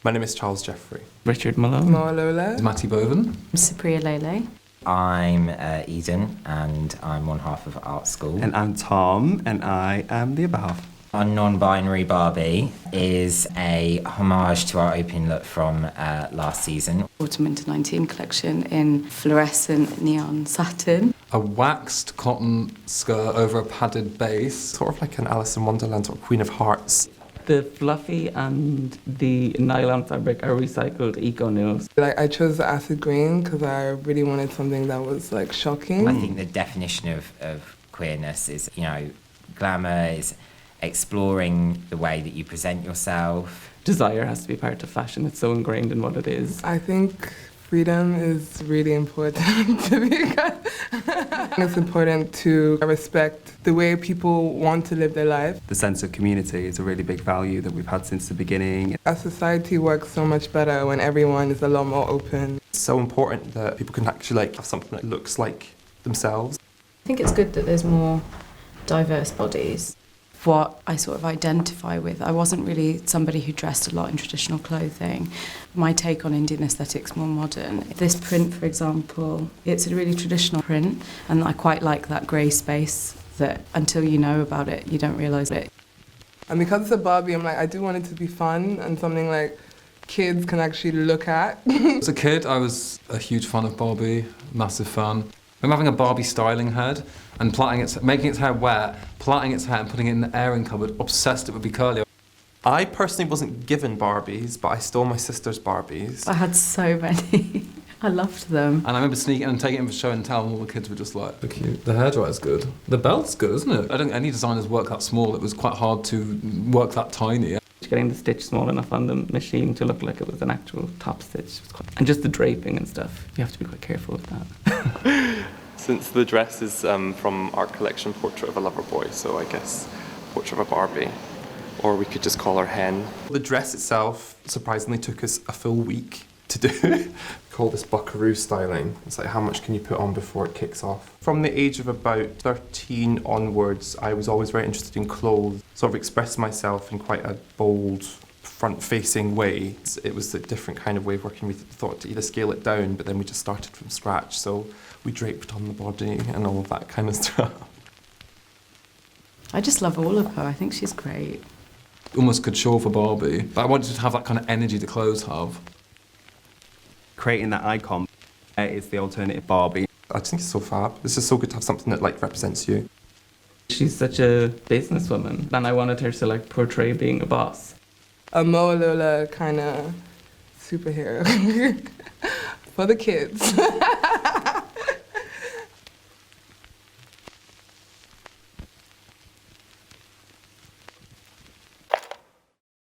My name is Charles Jeffrey. Richard Malone. Lola. Matty Boven. Supriya Lele. I'm Eden, and I'm one half of art school. And I'm Tom, and I am the other half. Our non-binary Barbie is a homage to our opening look from last season. Autumn Winter 19 collection in fluorescent neon satin. A waxed cotton skirt over a padded base. Sort of like an Alice in Wonderland or Queen of Hearts. The fluffy and the nylon fabric are recycled eco-nils. I chose the acid green because I really wanted something that was shocking. I think the definition of queerness is, glamour is exploring the way that you present yourself. Desire has to be part of fashion. It's so ingrained in what it is. I think freedom is really important to me. It's important to respect the way people want to live their life. The sense of community is a really big value that we've had since the beginning. Our society works so much better when everyone is a lot more open. It's so important that people can actually have something that looks like themselves. I think it's good that there's more diverse bodies. What I sort of identify with, I wasn't really somebody who dressed a lot in traditional clothing. My take on Indian aesthetics more modern. This print, for example, it's a really traditional print, and I quite like that grey space that until you know about it, you don't realise it. And because it's a Barbie, I do want it to be fun and something kids can actually look at. As a kid, I was a huge fan of Barbie, massive fan. I'm having a Barbie styling head and making its hair wet, plaiting its hair and putting it in the airing cupboard, obsessed it would be curly. I personally wasn't given Barbies, but I stole my sister's Barbies. I had so many. I loved them. And I remember sneaking and taking it in for show and tell, and all the kids were just like, "Look cute. The hairdryer's good. The belt's good, isn't it?" I don't think any designers work that small. It was quite hard to work that tiny. Getting the stitch small enough on the machine to look like it was an actual top stitch. And just the draping and stuff. You have to be quite careful with that. Since the dress is from our collection Portrait of a Lover Boy, so I guess Portrait of a Barbie. Or we could just call her Hen. The dress itself surprisingly took us a full week to do. We call this buckaroo styling. It's how much can you put on before it kicks off. From the age of about 13 onwards, I was always very interested in clothes, sort of express myself in quite a bold, front-facing way. It was a different kind of way of working. We thought to either scale it down, but then we just started from scratch. So we draped on the body and all of that kind of stuff. I just love all of her. I think she's great. Almost couture for Barbie, but I wanted to have that kind of energy the clothes have. Creating that icon is the alternative Barbie. I just think it's so fab. It's just so good to have something that represents you. She's such a businesswoman, and I wanted her to portray being a boss. A Lola kind of superhero for the kids.